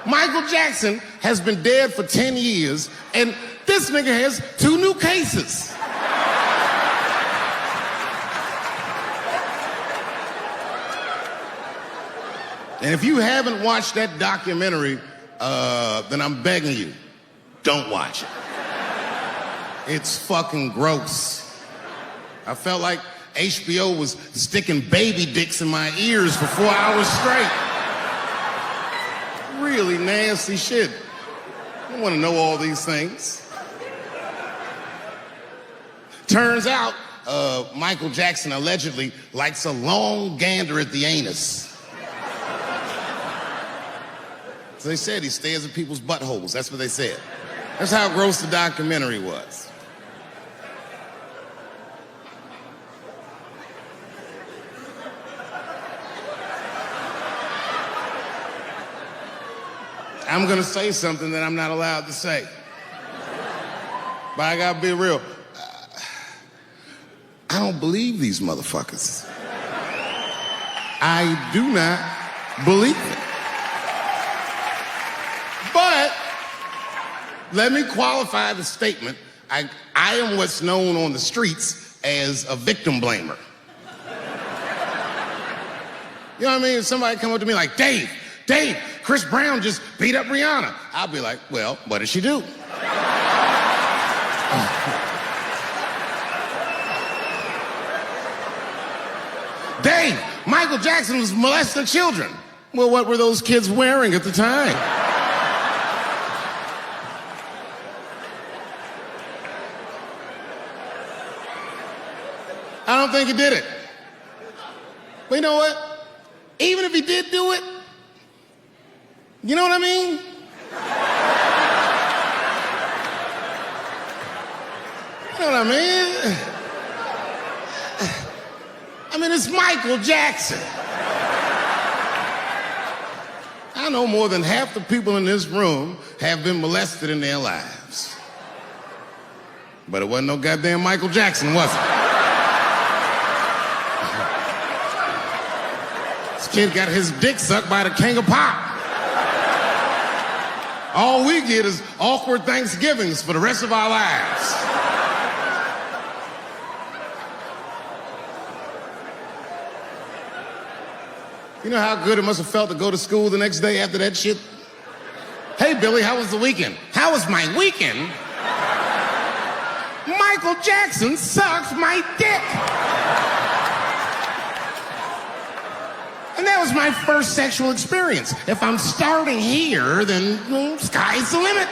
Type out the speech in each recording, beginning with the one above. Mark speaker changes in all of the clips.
Speaker 1: Michael Jackson has been dead for 10 years, and this nigga has 2 new cases. And if you haven't watched that documentary, then I'm begging you, don't watch it. It's fucking gross. I felt like HBO was sticking baby dicks in my ears for 4 hours straight. Really nasty shit. I don't want to know all these things. Turns out, Michael Jackson allegedly likes a long gander at the anus. So they said he stares at people's buttholes. That's what they said. That's how gross the documentary was. I'm gonna say something that I'm not allowed to say. But I gotta be real. I don't believe these motherfuckers. I do not believe it. But let me qualify the statement. I am what's known on the streets as a victim blamer. You know what I mean? If somebody come up to me like, Dave, Chris Brown just beat up Rihanna. I'll be like, well, what did she do? Dave, Michael Jackson was molesting children. Well, what were those kids wearing at the time? I don't think he did it. But you know what? Even if he did do it, you know what I mean? You know what I mean? I mean, it's Michael Jackson. I know more than half the people in this room have been molested in their lives. But it wasn't no goddamn Michael Jackson, was it? This kid got his dick sucked by the king of pop. All we get is awkward Thanksgivings for the rest of our lives. You know how good it must have felt to go to school the next day after that shit? Hey, Billy, how was the weekend? How was my weekend? Michael Jackson sucked my dick. And that was my first sexual experience. If I'm starting here, then sky's the limit.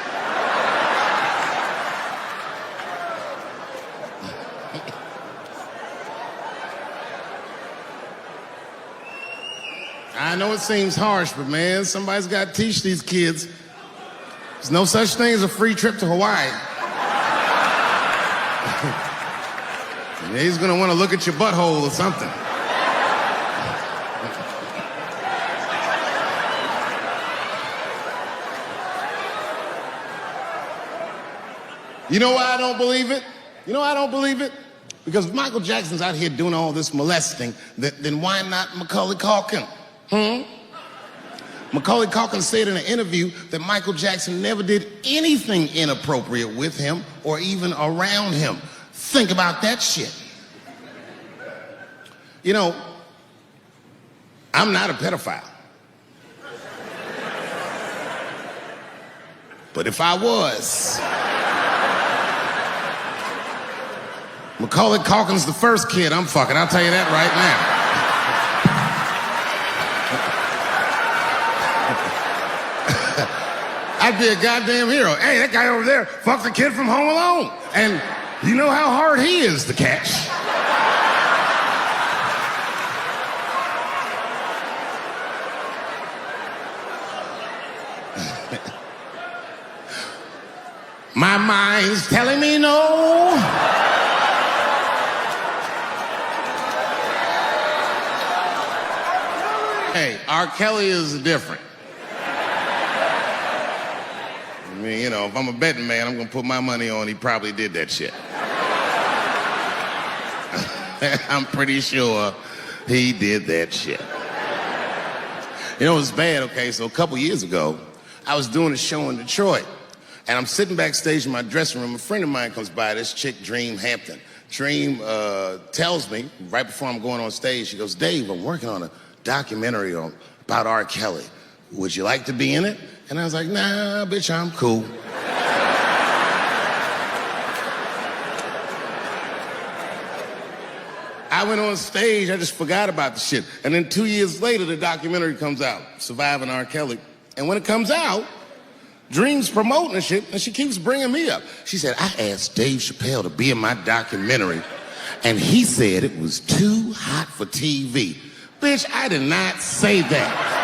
Speaker 1: I know it seems harsh, but man, somebody's got to teach these kids. There's no such thing as a free trip to Hawaii. He's gonna want to look at your butthole or something. You know why I don't believe it? You know why I don't believe it? Because if Michael Jackson's out here doing all this molesting, then why not Macaulay Culkin? Macaulay Culkin said in an interview that Michael Jackson never did anything inappropriate with him or even around him. Think about that shit. You know, I'm not a pedophile. But if I was, Macaulay Culkin's the first kid I'm fucking, I'll tell you that right now. I'd be a goddamn hero. Hey, that guy over there fucked the kid from Home Alone. And you know how hard he is to catch. My mind's telling me no. Hey, R. Kelly is different. I mean, you know, if I'm a betting man, I'm gonna put my money on he probably did that shit. I'm pretty sure he did that shit. You know, it's bad, okay? So a couple years ago, I was doing a show in Detroit, and I'm sitting backstage in my dressing room. A friend of mine comes by, this chick, Dream Hampton. Dream tells me, right before I'm going on stage, she goes, Dave, I'm working on a documentary about R. Kelly. Would you like to be in it? And I was like, nah, bitch, I'm cool. I went on stage, I just forgot about the shit. And then 2 years later, the documentary comes out, Surviving R. Kelly. And when it comes out, Dream's promoting the shit, and she keeps bringing me up. She said, I asked Dave Chappelle to be in my documentary, and he said it was too hot for TV. Bitch, I did not say that.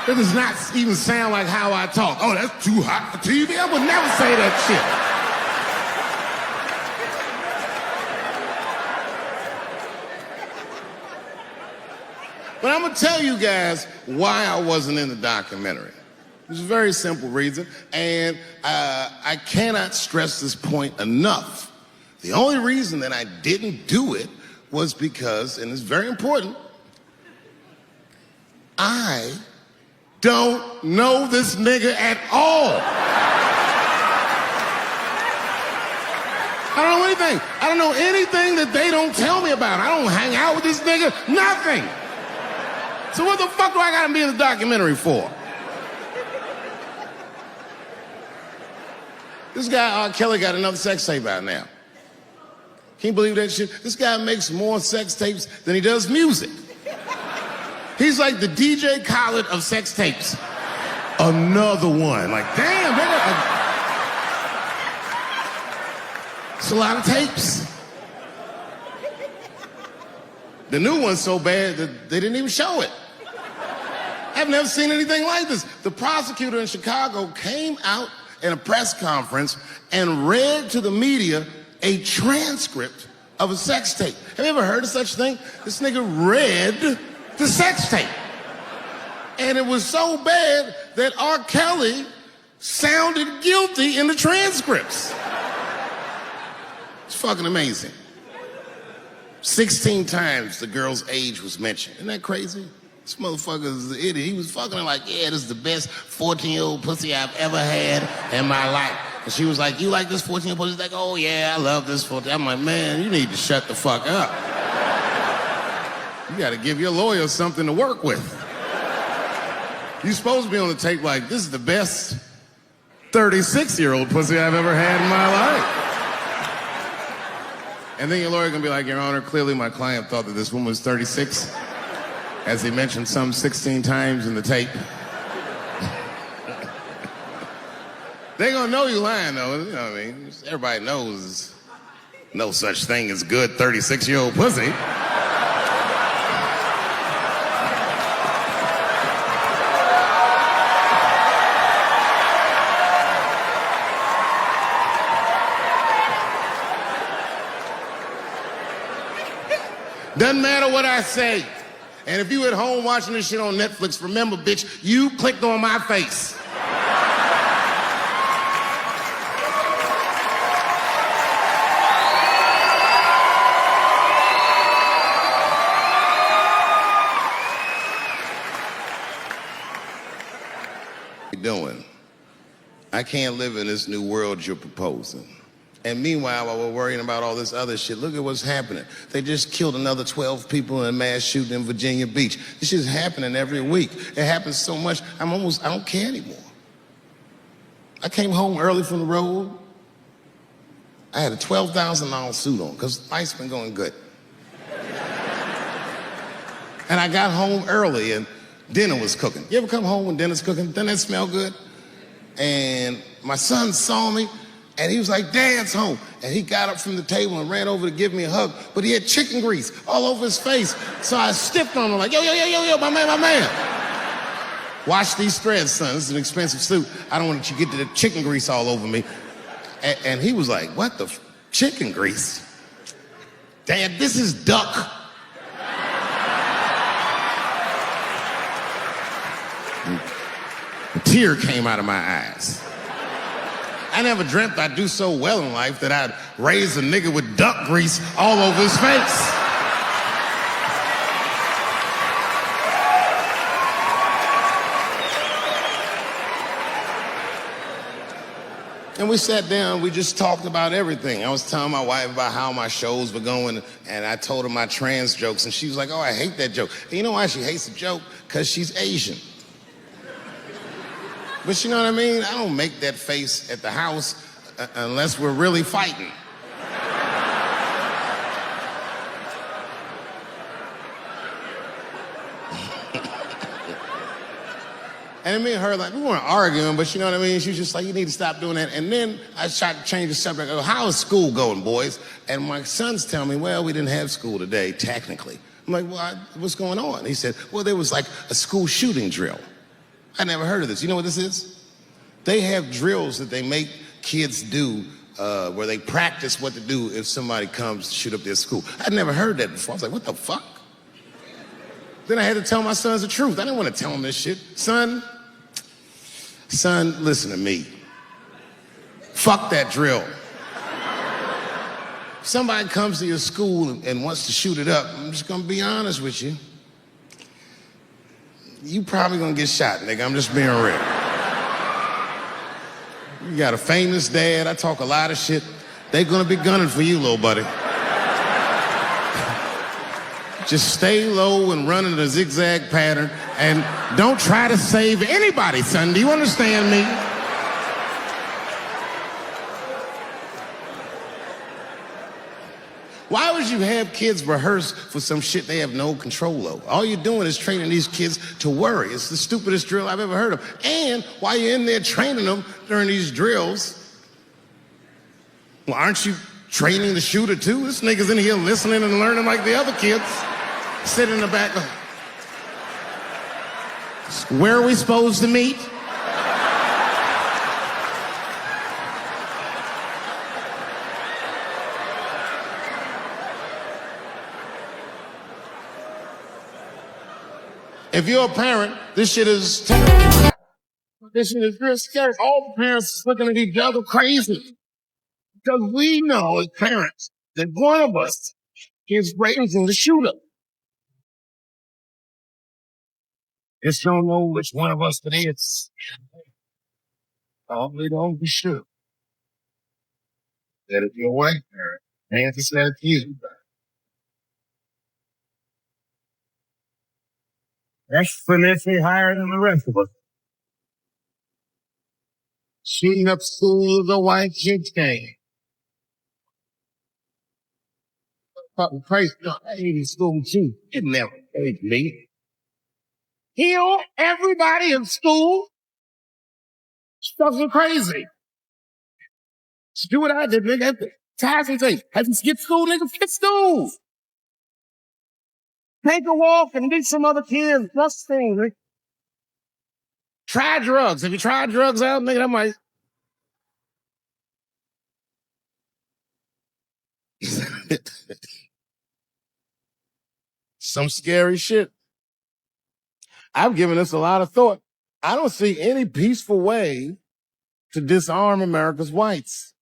Speaker 1: It does not even sound like how I talk. Oh, that's too hot for TV? I would never say that shit. But I'm gonna tell you guys why I wasn't in the documentary. There's a very simple reason, and I cannot stress this point enough. The only reason that I didn't do it was because, and it's very important, I don't know this nigga at all. I don't know anything. I don't know anything that they don't tell me about. I don't hang out with this nigga, nothing. So what the fuck do I gotta be in the documentary for? This guy, R. Kelly, got another sex tape out now. Can you believe that shit? This guy makes more sex tapes than he does music. He's like the DJ Khaled of sex tapes. Another one. Like, damn, it's a lot of tapes. The new one's so bad that they didn't even show it. I've never seen anything like this. The prosecutor in Chicago came out in a press conference and read to the media a transcript of a sex tape. Have you ever heard of such a thing? This nigga read the sex tape. And it was so bad that R. Kelly sounded guilty in the transcripts. It's fucking amazing. 16 times the girl's age was mentioned. Isn't that crazy? This motherfucker's an idiot. He was fucking her like, yeah, this is the best 14-year-old pussy I've ever had in my life. And she was like, you like this 14-year-old pussy? He's like, oh yeah, I love this 14. I'm like, man, you need to shut the fuck up. You gotta give your lawyer something to work with. You're supposed to be on the tape like, this is the best 36-year-old pussy I've ever had in my life. And then your lawyer gonna be like, Your Honor, clearly my client thought that this woman was 36, as he mentioned some 16 times in the tape. They gonna know you lying though, you know what I mean? Everybody knows no such thing as good 36-year-old pussy. Doesn't matter what I say. And if you at home watching this shit on Netflix, remember, bitch, you clicked on my face. What are you doing? I can't live in this new world you're proposing. And meanwhile, while we're worrying about all this other shit, look at what's happening. They just killed another 12 people in a mass shooting in Virginia Beach. This shit's happening every week. It happens so much, I don't care anymore. I came home early from the road. I had a $12,000 suit on, because life's been going good. And I got home early, and dinner was cooking. You ever come home when dinner's cooking? Doesn't that smell good? And my son saw me, and he was like, Dad's home. And he got up from the table and ran over to give me a hug, but he had chicken grease all over his face. So I stiffed on him like, yo, my man. Wash these threads, son. This is an expensive suit. I don't want you to get the chicken grease all over me. And he was like, what the chicken grease? Dad, this is duck. A tear came out of my eyes. I never dreamt I'd do so well in life that I'd raise a nigga with duck grease all over his face. And we sat down, we just talked about everything. I was telling my wife about how my shows were going, and I told her my trans jokes, and she was like, oh, I hate that joke. And you know why she hates the joke? Because she's Asian. But you know what I mean? I don't make that face at the house unless we're really fighting. And me and her, like, we weren't arguing, but you know what I mean? She was just like, you need to stop doing that. And then I tried to change the subject. I go, how is school going, boys? And my sons tell me, well, we didn't have school today, technically. I'm like, well, what's going on? He said, well, there was like a school shooting drill. I never heard of this. You know what this is? They have drills that they make kids do where they practice what to do if somebody comes to shoot up their school. I'd never heard that before. I was like, what the fuck? Then I had to tell my sons the truth. I didn't want to tell them this shit. Son, listen to me. Fuck that drill. If somebody comes to your school and wants to shoot it up, I'm just gonna be honest with you. You probably gonna get shot, nigga. I'm just being real. You got a famous dad. I talk a lot of shit. They gonna be gunning for you, little buddy. Just stay low and run in a zigzag pattern and don't try to save anybody, son. Do you understand me? Why would you have kids rehearse for some shit they have no control over? All you're doing is training these kids to worry. It's the stupidest drill I've ever heard of. And while you're in there training them during these drills, well, aren't you training the shooter too? This nigga's in here listening and learning like the other kids. Sitting in the back. Where are we supposed to meet? If you're a parent, this shit is terrible. This shit is real scary. All the parents looking at each other crazy. Because we know as parents that one of us is raising the shooter. Just don't know which one of us it is. Probably don't be sure. That if your white parent, Nancy said to you, exponentially higher than the rest of us. Shooting up school is a white kid's game. Fucking crazy. No, I hated school too. It never hated me. Heal everybody in school. Stuff is crazy. Just do what I did, nigga. Task thing. Have you skipped school, nigga? Skip school. Take a walk and meet some other kids. Plus things, nigga. Try drugs. Have you tried drugs out, nigga? That might. Some scary shit. I've given this a lot of thought. I don't see any peaceful way to disarm America's whites.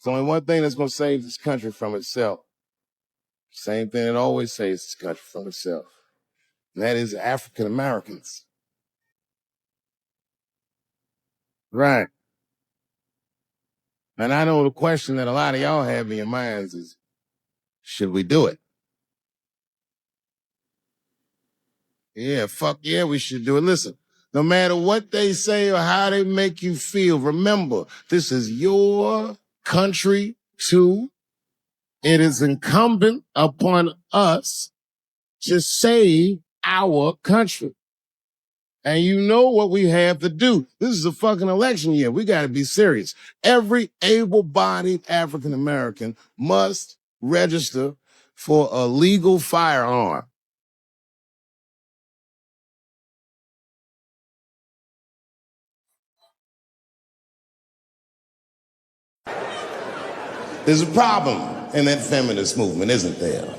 Speaker 1: There's only one thing that's going to save this country from itself. Same thing it always saves this country from itself. And that is African Americans. Right. And I know the question that a lot of y'all have in your minds is, should we do it? Yeah, fuck yeah, we should do it. Listen, no matter what they say or how they make you feel, remember, this is your country too. It is incumbent upon us to save our country. And you know what we have to do. This is a fucking election year. We got to be serious. Every able-bodied African American must register for a legal firearm. There's a problem in that feminist movement, isn't there?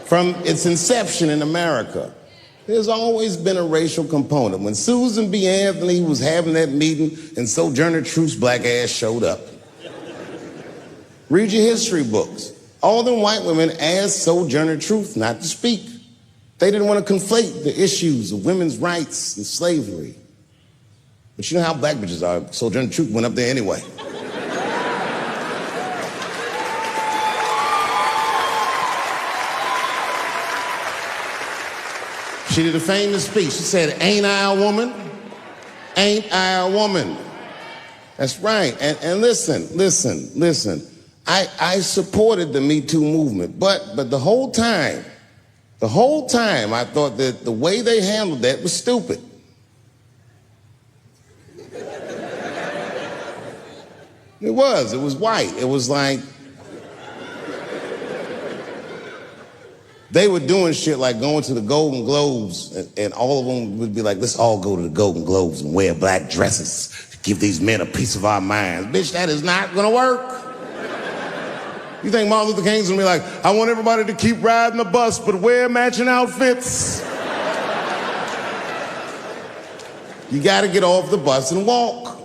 Speaker 1: From its inception in America, there's always been a racial component. When Susan B. Anthony was having that meeting and Sojourner Truth's black ass showed up, Read your history books. All them white women asked Sojourner Truth not to speak. They didn't want to conflate the issues of women's rights and slavery. But you know how black bitches are. Sojourner Truth went up there anyway. She did a famous speech. She said, "Ain't I a woman? Ain't I a woman?" That's right. And listen. I supported the Me Too movement, but the whole time I thought that the way they handled that was stupid. It was white. It was like they were doing shit like going to the Golden Globes, and all of them would be like, "Let's all go to the Golden Globes and wear black dresses to give these men a piece of our minds." Bitch, that is not gonna work. You think Martin Luther King's gonna be like, "I want everybody to keep riding the bus, but wear matching outfits"? You gotta get off the bus and walk.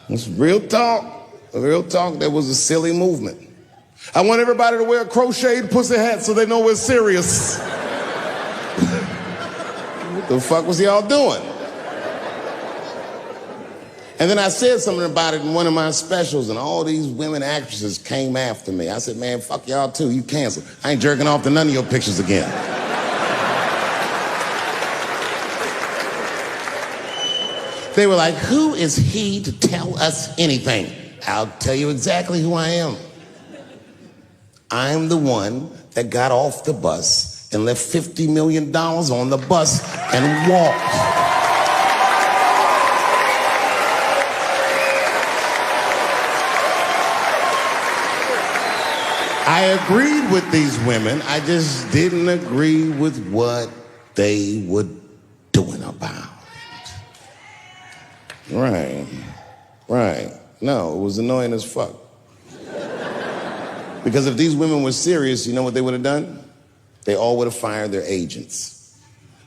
Speaker 1: It's real talk. Real talk, that was a silly movement. "I want everybody to wear a crocheted pussy hat so they know we're serious." What the fuck was y'all doing? And then I said something about it in one of my specials, and all these women actresses came after me. I said, "Man, fuck y'all too. You canceled. I ain't jerking off to none of your pictures again." They were like, "Who is he to tell us anything?" I'll tell you exactly who I am. I'm the one that got off the bus and left $50 million on the bus and walked. I agreed with these women. I just didn't agree with what they were doing about it. Right. No, it was annoying as fuck. Because if these women were serious, you know what they would have done? They all would have fired their agents.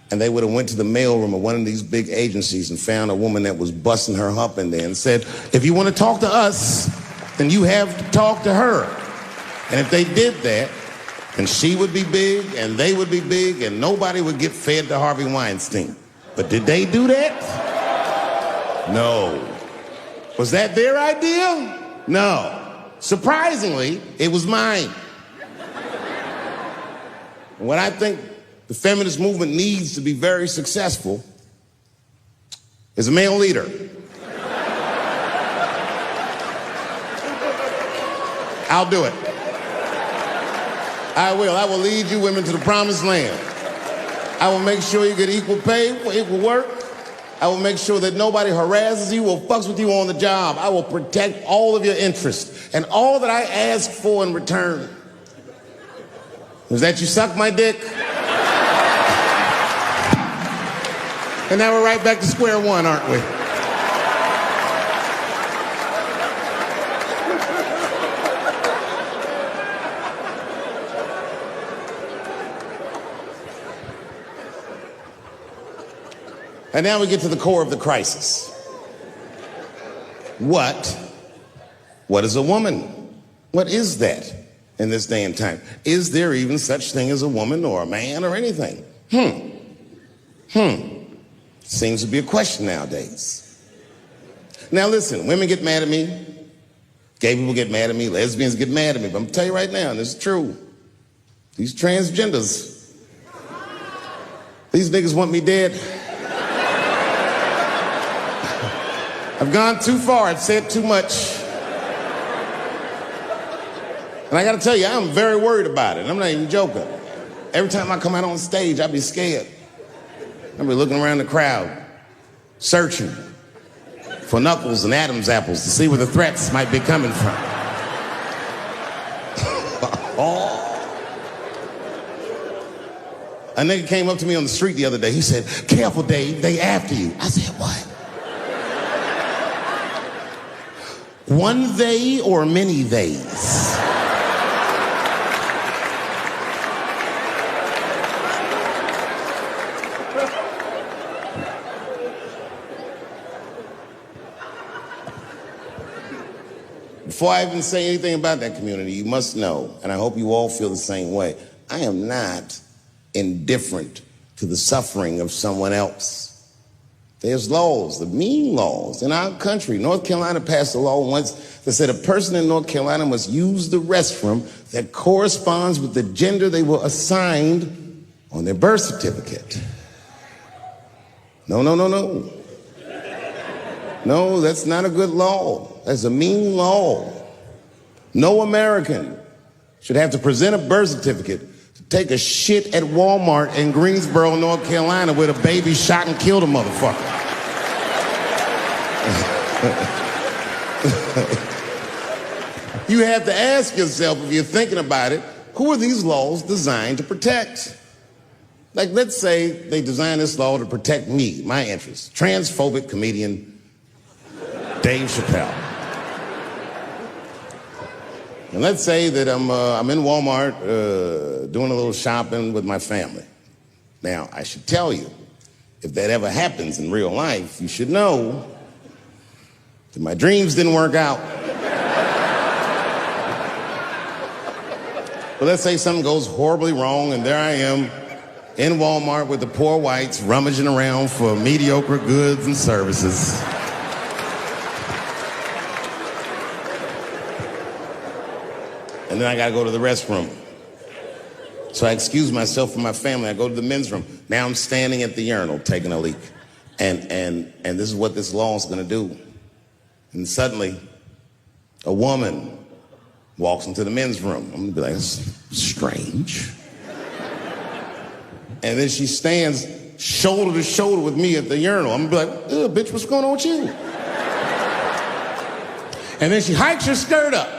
Speaker 1: And they would have went to the mailroom of one of these big agencies and found a woman that was busting her hump in there and said, "If you want to talk to us, then you have to talk to her." And if they did that, then she would be big and they would be big and nobody would get fed to Harvey Weinstein. But did they do that? No. Was that their idea? No. Surprisingly, it was mine. What I think the feminist movement needs to be very successful is a male leader. I'll do it. I will. I will lead you women to the promised land. I will make sure you get equal pay for equal work. I will make sure that nobody harasses you or fucks with you on the job. I will protect all of your interests. And all that I ask for in return is that you suck my dick. And now we're right back to square one, aren't we? And now we get to the core of the crisis. What is a woman? What is that in this day and time? Is there even such thing as a woman or a man or anything? Seems to be a question nowadays. Now listen, women get mad at me. Gay people get mad at me. Lesbians get mad at me. But I'm gonna tell you right now, and this is true. These transgenders, these niggas want me dead. I've gone too far, I've said too much. And I gotta tell you, I'm very worried about it. I'm not even joking. Every time I come out on stage, I be scared. I be looking around the crowd, searching for Knuckles and Adam's apples to see where the threats might be coming from. A nigga came up to me on the street the other day. He said, "Careful, Dave, they after you." I said, "What? One they or many theys?" Before I even say anything about that community, you must know, and I hope you all feel the same way, I am not indifferent to the suffering of someone else. There's laws, the mean laws in our country. North Carolina passed a law once that said a person in North Carolina must use the restroom that corresponds with the gender they were assigned on their birth certificate. No. No, that's not a good law. That's a mean law. No American should have to present a birth certificate to take a shit at Walmart in Greensboro, North Carolina, where the baby shot and killed a motherfucker. You have to ask yourself, if you're thinking about it, who are these laws designed to protect? Like, let's say they designed this law to protect me, my interests. Transphobic comedian Dave Chappelle. And let's say that I'm in Walmart doing a little shopping with my family. Now, I should tell you, if that ever happens in real life, you should know that my dreams didn't work out. But let's say something goes horribly wrong, and there I am in Walmart with the poor whites rummaging around for mediocre goods and services. And then I gotta go to the restroom. So I excuse myself from my family. I go to the men's room. Now I'm standing at the urinal taking a leak. And this is what this law is gonna do. And suddenly, a woman walks into the men's room. I'm gonna be like, that's strange. And then she stands shoulder to shoulder with me at the urinal. I'm gonna be like, bitch, what's going on with you? And then she hikes her skirt up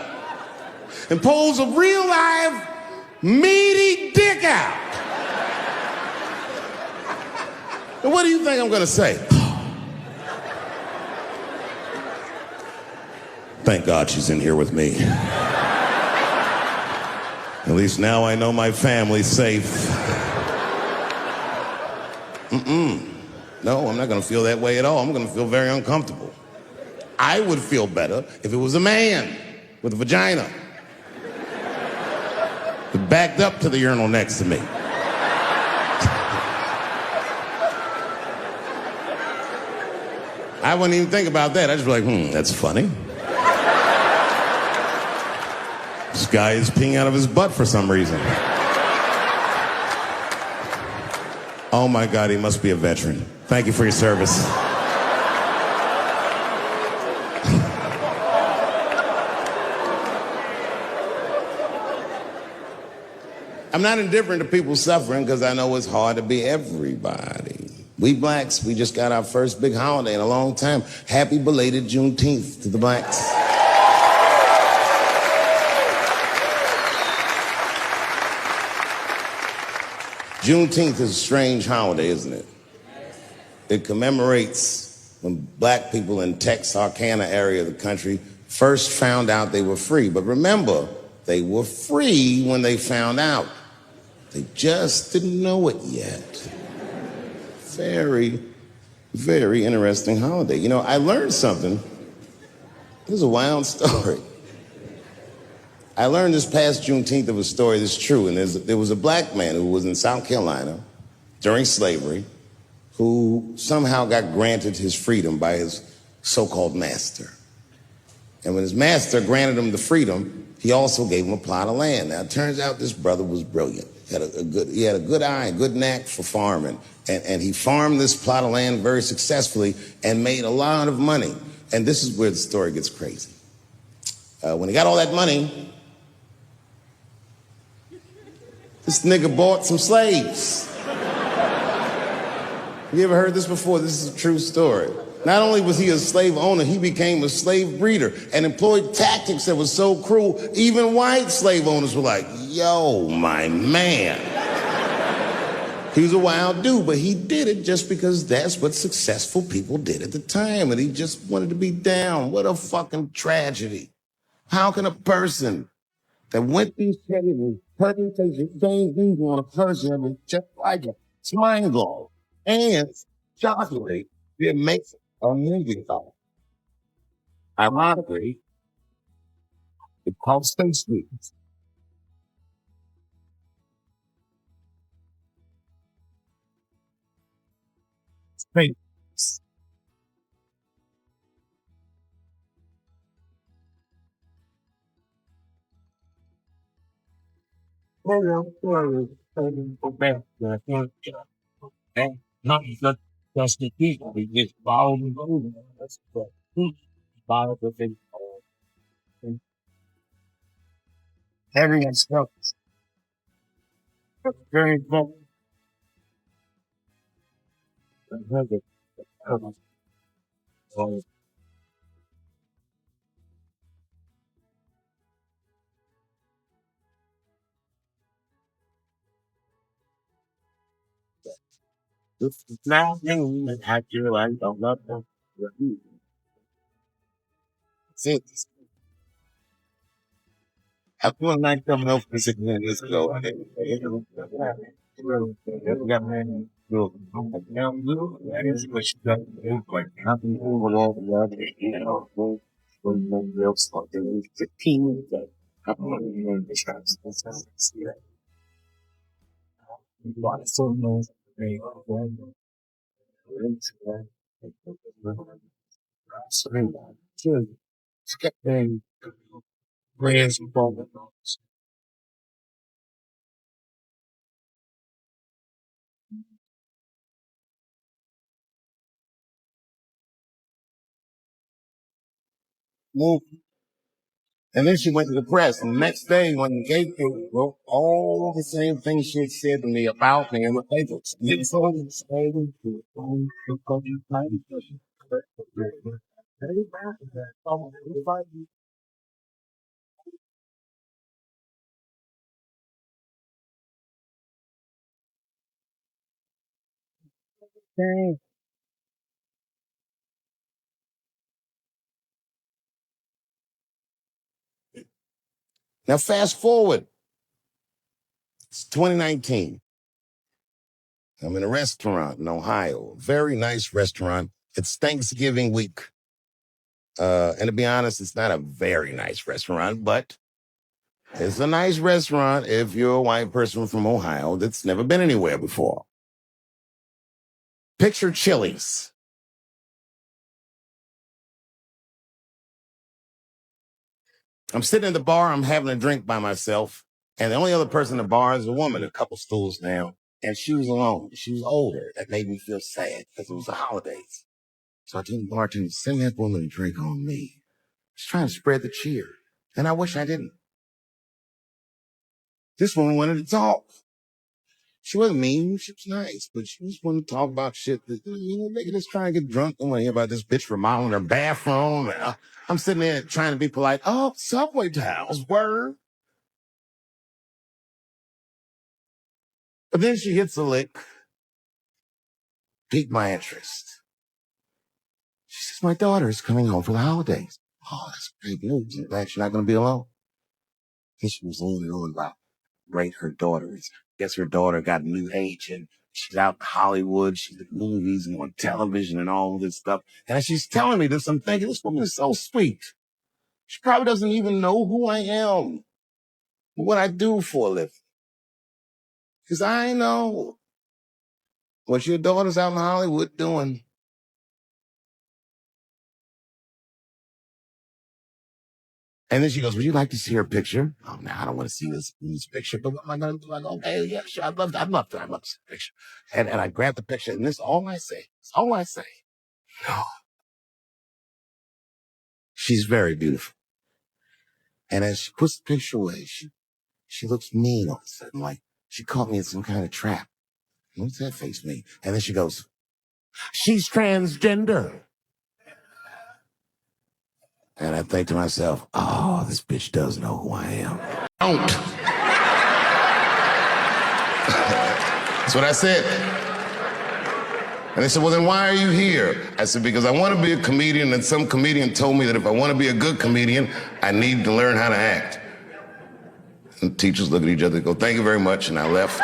Speaker 1: and pulls a real live meaty dick out. And what do you think I'm gonna say? Thank God she's in here with me. At least now I know my family's safe. No, I'm not gonna feel that way at all. I'm gonna feel very uncomfortable. I would feel better if it was a man with a vagina that backed up to the urinal next to me. I wouldn't even think about that. I'd just be like, that's funny. This guy is peeing out of his butt for some reason. Oh my God, he must be a veteran. Thank you for your service. I'm not indifferent to people suffering because I know it's hard to be everybody. We blacks, we just got our first big holiday in a long time. Happy belated Juneteenth to the blacks. Juneteenth is a strange holiday, isn't it? It commemorates when black people in Texarkana area of the country first found out they were free. But remember, they were free when they found out. They just didn't know it yet. Very, very interesting holiday. You know, I learned something. This is a wild story. I learned this past Juneteenth of a story that's true, and there was a black man who was in South Carolina during slavery who somehow got granted his freedom by his so-called master. And when his master granted him the freedom, he also gave him a plot of land. Now, it turns out this brother was brilliant. He had a good eye, a good knack for farming. And he farmed this plot of land very successfully and made a lot of money. And this is where the story gets crazy. When he got all that money, this nigga bought some slaves. You ever heard this before? This is a true story. Not only was he a slave owner, he became a slave breeder and employed tactics that were so cruel, even white slave owners were like, yo, my man. He was a wild dude, but he did it just because that's what successful people did at the time, and he just wanted to be down. What a fucking tragedy. How can a person that went these caves, permutations, things on a person that was just like a swine glove, and shockingly, it makes a movie about it. Ironically,
Speaker 2: It's called Space News. Space. And not just the people, we just follow the movement. That's the follow the thing. Everyone's felt very important. Now, I feel like I love them. Since I feel like coming up with 6 years ago, I didn't. Got man, now that is what you got to do. Like, nothing over all the other, when nobody else thought they was 15, that I'm not even this house. See that. A lot of so knows, very well, into that. So, to get them, prayers and problems. Move. And then she went to the press. And the next day, when the gay people wrote all the same things she had said to me about me and what they did. It's all the same.
Speaker 1: Now, fast forward, it's 2019. I'm in a restaurant in Ohio, very nice restaurant. It's Thanksgiving week. And to be honest, it's not a very nice restaurant, but it's a nice restaurant if you're a white person from Ohio that's never been anywhere before. Picture Chili's. I'm sitting in the bar, I'm having a drink by myself, and the only other person in the bar is a woman, a couple stools down, and she was alone. She was older. That made me feel sad because it was the holidays. So I told the bartender, send that woman a drink on me. Just trying to spread the cheer. And I wish I didn't. This woman wanted to talk. She wasn't mean, she was nice, but she just wanted to talk about shit that, they just trying to get drunk. I want to hear about this bitch remodeling her bathroom. And, I'm sitting there trying to be polite. Oh, subway towels, word. But then she hits a lick, piqued my interest. She says, my daughter is coming home for the holidays. Oh, that's great news. I'm glad she's not going to be alone. And she was on about great her daughter is. Guess her daughter got a new agent. She's out in Hollywood. She's in movies and on television and all this stuff. And as she's telling me this, I'm thinking, this woman is so sweet. She probably doesn't even know who I am, what I do for a living. Because I know what your daughter's out in Hollywood doing. And then she goes, would you like to see her picture? Oh, no, I don't want to see this picture. But what am I going to do? I go, okay, yeah, sure. I'd love to see the picture. And I grab the picture, and this is all I say. It's all I say. No, she's very beautiful. And as she puts the picture away, she looks mean all of a sudden, like she caught me in some kind of trap. What's that face mean? And then she goes, she's transgender. And I think to myself, oh, this bitch does know who I am. Don't. That's what I said. And they said, well, then why are you here? I said, because I want to be a comedian, and some comedian told me that if I want to be a good comedian, I need to learn how to act. And the teachers look at each other and go, thank you very much, and I left.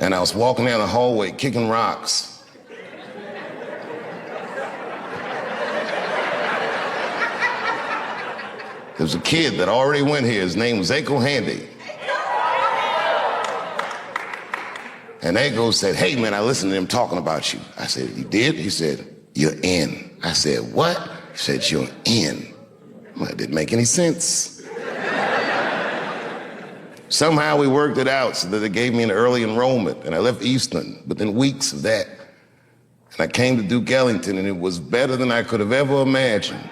Speaker 1: And I was walking down the hallway, kicking rocks. There was a kid that already went here. His name was Aiko Handy. And Aiko said, hey, man, I listened to them talking about you. I said, you did? He said, you're in. I said, what? He said, you're in. Well, it didn't make any sense. Somehow we worked it out so that they gave me an early enrollment, and I left Eastern within weeks of that. And I came to Duke Ellington, and it was better than I could have ever imagined.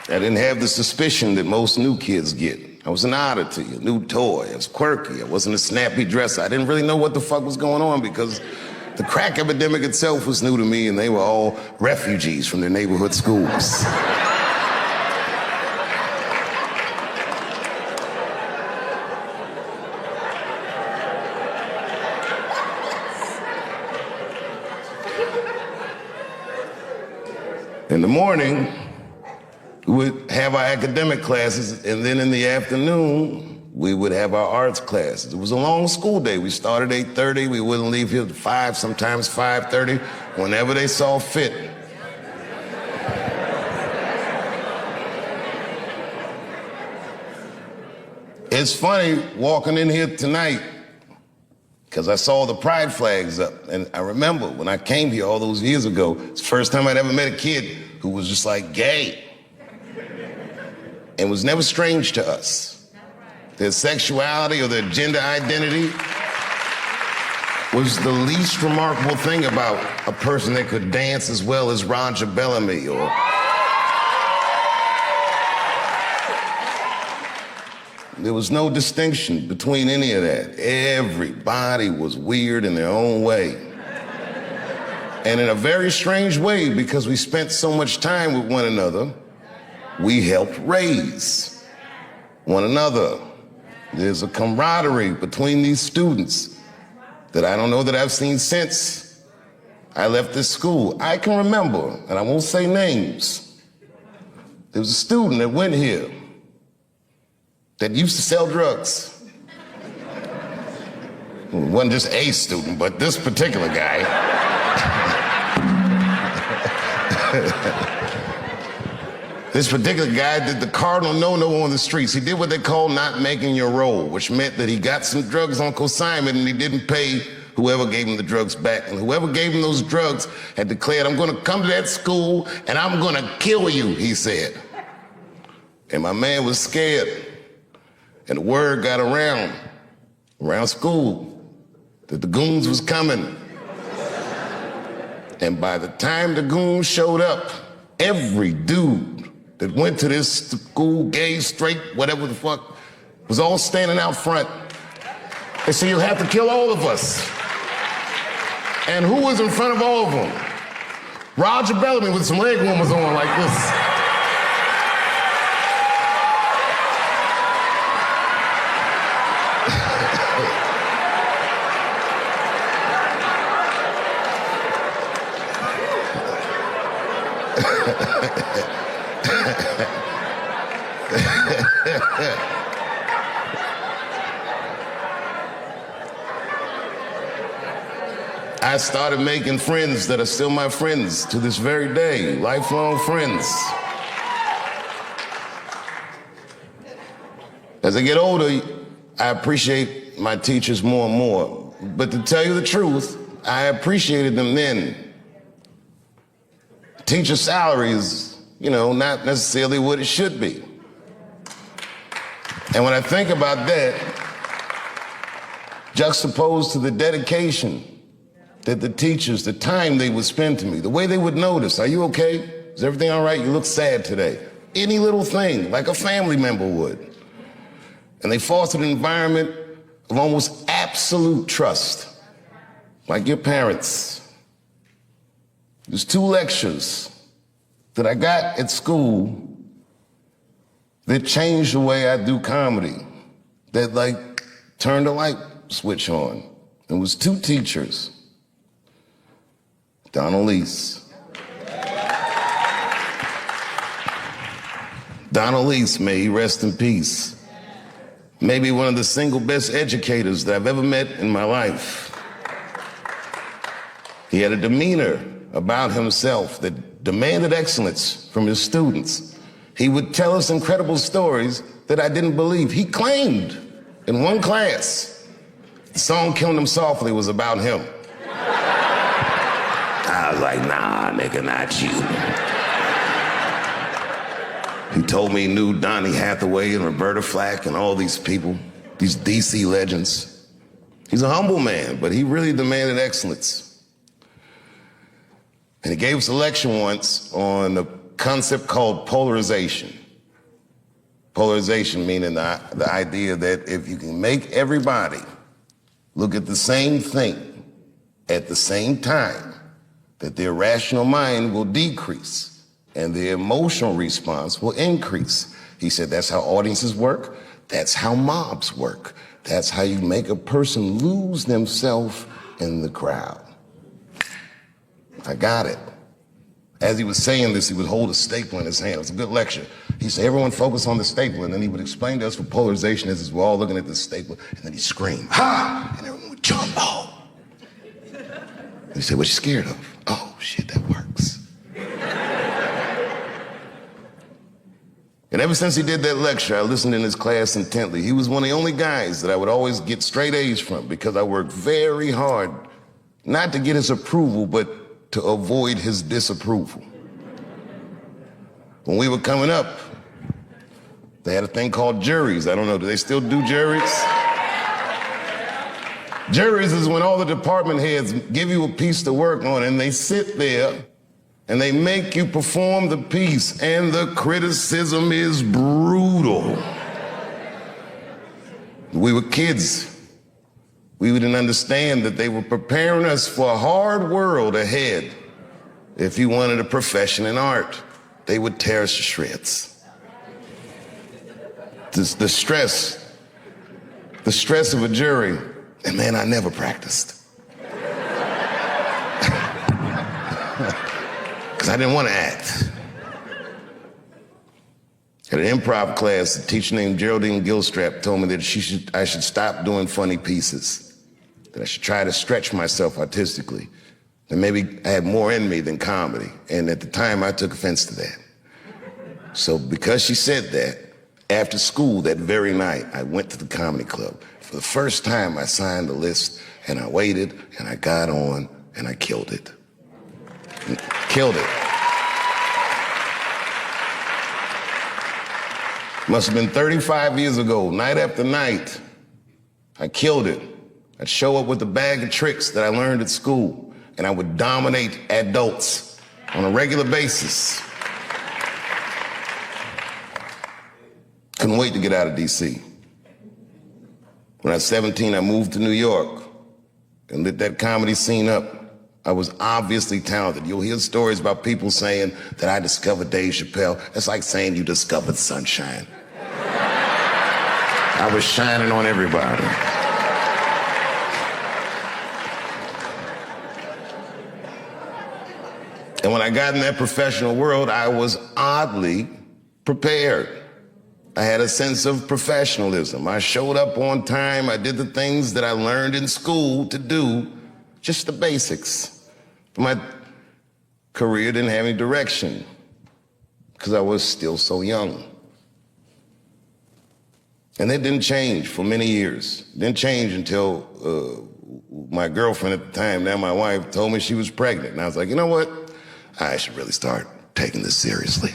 Speaker 1: I didn't have the suspicion that most new kids get. I was an oddity, a new toy. I was quirky. I wasn't a snappy dresser. I didn't really know what the fuck was going on because the crack epidemic itself was new to me, and they were all refugees from their neighborhood schools. In the morning, we would have our academic classes, and then in the afternoon, we would have our arts classes. It was a long school day. We started at 8:30. We wouldn't leave here at 5, sometimes 5:30, whenever they saw fit. It's funny walking in here tonight because I saw the pride flags up, and I remember when I came here all those years ago, it's the first time I'd ever met a kid who was just like gay and was never strange to us. Their sexuality or their gender identity was the least remarkable thing about a person that could dance as well as Roger Bellamy or there was no distinction between any of that. Everybody was weird in their own way. And in a very strange way, because we spent so much time with one another, we helped raise one another. There's a camaraderie between these students that I don't know that I've seen since I left this school. I can remember, and I won't say names, there was a student that went here that used to sell drugs. It wasn't just a student, but this particular guy. This particular guy did the cardinal no-no on the streets. He did what they call not making your roll, which meant that he got some drugs on consignment and he didn't pay whoever gave him the drugs back. And whoever gave him those drugs had declared, I'm gonna come to that school and I'm gonna kill you, he said. And my man was scared. And the word got around school that the goons was coming. And by the time the goons showed up, every dude that went to this school, gay, straight, whatever the fuck, was all standing out front. They said, you have to kill all of us. And who was in front of all of them? Roger Bellamy with some leg warmers on like this. I started making friends that are still my friends to this very day, lifelong friends. As I get older, I appreciate my teachers more and more. But to tell you the truth, I appreciated them then. Teacher salary is, not necessarily what it should be. And when I think about that, juxtaposed to the dedication that the teachers, the time they would spend to me, the way they would notice, are you okay? Is everything all right? You look sad today. Any little thing, like a family member would. And they fostered an environment of almost absolute trust, like your parents. There's 2 lectures that I got at school that changed the way I do comedy, that turned a light switch on. It was 2 teachers. Donald Lease. Donald Lease, may he rest in peace. Maybe one of the single best educators that I've ever met in my life. He had a demeanor about himself that demanded excellence from his students. He would tell us incredible stories that I didn't believe. He claimed in one class, the song Killing Him Softly was about him. I was like, nah, nigga, not you. He told me he knew Donny Hathaway and Roberta Flack and all these people, these DC legends. He's a humble man, but he really demanded excellence. And he gave us a lecture once on a concept called polarization. Polarization meaning the idea that if you can make everybody look at the same thing at the same time, that their rational mind will decrease and their emotional response will increase. He said that's how audiences work. That's how mobs work. That's how you make a person lose themselves in the crowd. I got it. As he was saying this, he would hold a staple in his hand. It was a good lecture. He said, everyone focus on the staple, and then he would explain to us what polarization is as we're all looking at the staple, and then he'd scream, ha! And everyone would jump, oh! And he said, what you scared of? Oh, shit, that works. And ever since he did that lecture, I listened in his class intently. He was one of the only guys that I would always get straight A's from because I worked very hard, not to get his approval, but to avoid his disapproval. When we were coming up, they had a thing called juries. I don't know, do they still do juries? Juries is when all the department heads give you a piece to work on and they sit there and they make you perform the piece, and the criticism is brutal. We were kids. We didn't understand that they were preparing us for a hard world ahead. If you wanted a profession in art, they would tear us to shreds. The stress of a jury, and man, I never practiced. Because I didn't want to act. At an improv class, a teacher named Geraldine Gilstrap told me that I should stop doing funny pieces, that I should try to stretch myself artistically, that maybe I had more in me than comedy. And at the time, I took offense to that. So because she said that, after school that very night, I went to the comedy club. For the first time, I signed the list, and I waited, and I got on, and I killed it. Killed it. Must have been 35 years ago, night after night, I killed it. I'd show up with a bag of tricks that I learned at school, and I would dominate adults on a regular basis. Couldn't wait to get out of DC. When I was 17, I moved to New York and lit that comedy scene up. I was obviously talented. You'll hear stories about people saying that I discovered Dave Chappelle. It's like saying you discovered sunshine. I was shining on everybody. And when I got in that professional world, I was oddly prepared. I had a sense of professionalism. I showed up on time. I did the things that I learned in school to do, just the basics. My career didn't have any direction because I was still so young. And that didn't change for many years. It didn't change until my girlfriend at the time, now my wife, told me she was pregnant. And I was like, you know what? I should really start taking this seriously.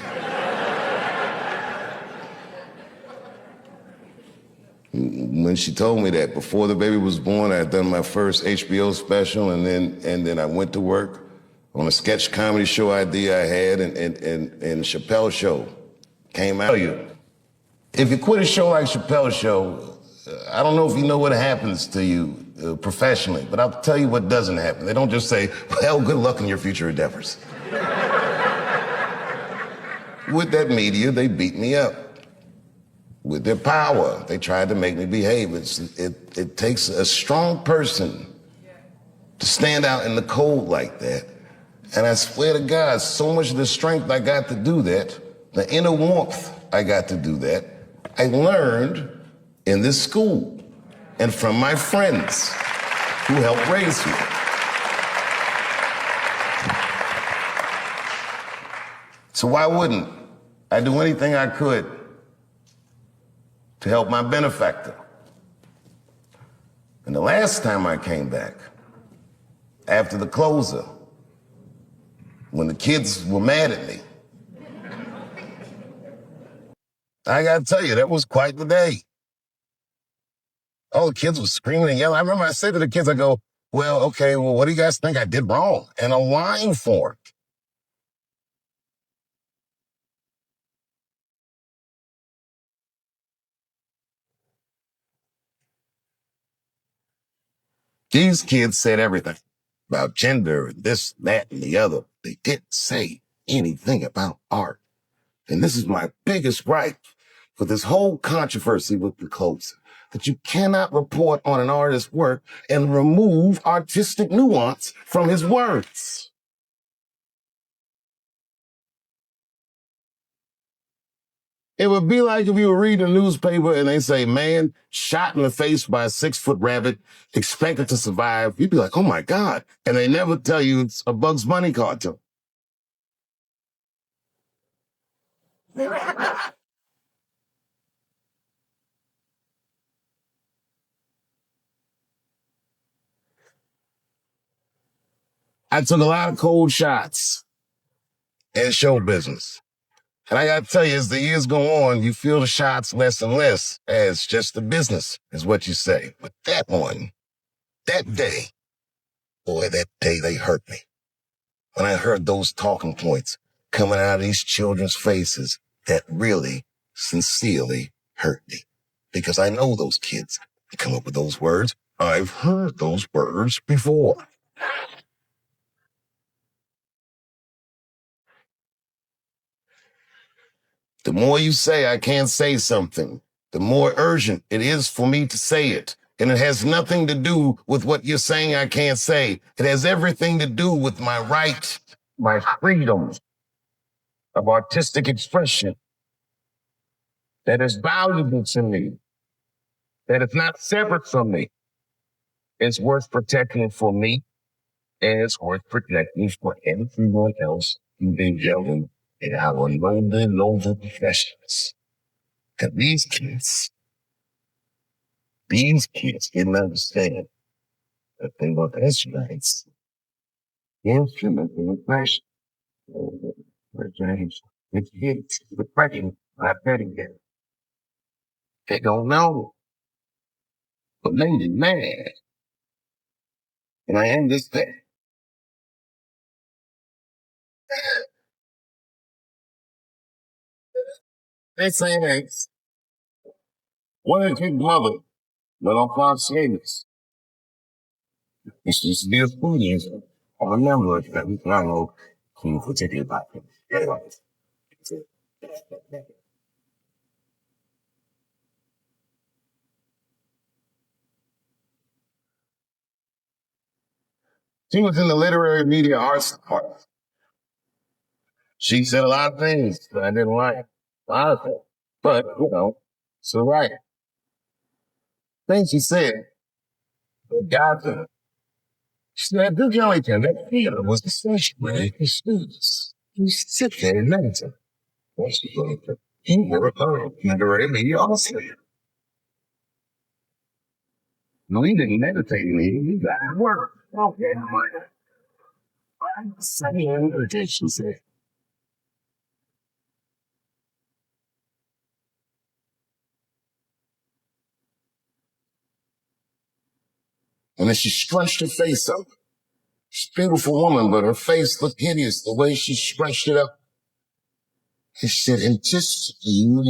Speaker 1: When she told me that, before the baby was born, I had done my first HBO special, and then I went to work on a sketch comedy show idea I had, and Chappelle Show came out. If you quit a show like Chappelle Show, I don't know if you know what happens to you professionally, but I'll tell you what doesn't happen. They don't just say, well, good luck in your future endeavors. With that media, they beat me up. With their power, they tried to make me behave. It takes a strong person to stand out in the cold like that. And I swear to God, so much of the strength I got to do that, the inner warmth I got to do that, I learned in this school and from my friends who helped raise me. So why wouldn't I do anything I could to help my benefactor? And the last time I came back, after the closer, when the kids were mad at me, I gotta tell you, that was quite the day. All the kids were screaming and yelling. I remember I said to the kids, I go, well, okay, well, what do you guys think I did wrong? And a line for it. These kids said everything about gender and this, that, and the other. They didn't say anything about art. And this is my biggest gripe for this whole controversy with the closer, that you cannot report on an artist's work and remove artistic nuance from his words. It would be like if you were reading a newspaper and they say, man, shot in the face by a 6-foot rabbit, expected to survive. You'd be like, oh my God. And they never tell you it's a Bugs Bunny cartoon. I took a lot of cold shots in show business. And I gotta tell you, as the years go on, you feel the shots less and less as just the business, is what you say. But that one, that day, boy, that day they hurt me. When I heard those talking points coming out of these children's faces, that really, sincerely hurt me. Because I know those kids that come up with those words. I've heard those words before. The more you say I can't say something, the more urgent it is for me to say it. And it has nothing to do with what you're saying I can't say. It has everything to do with my right, my freedom of artistic expression that is valuable to me, that is not separate from me. It's worth protecting for me, and it's worth protecting for everyone else who's been yelling in our lonely professions. Because these kids didn't understand that they were Israelites. Instrument in the flesh. James, it's kids, the question, I bet again. They don't know. But made it mad. And I understand. They say that one of his mother, but on five savings. It's just be a foodie. I remember it, that we can know who particularly about it. She was in the literary media arts department. She said a lot of things that I didn't like. A lot of things. But, so right. Things she said, but God, she said, do Joey Tim, that theater was the session where the students who sit there and meditate. What's the point? He never heard literary media also. No, he didn't meditate in me. He got to work. Okay, I'm saying, what she said. And then she scrunched her face up. She's a beautiful woman, but her face looked hideous the way she scrunched it up. She said, and just you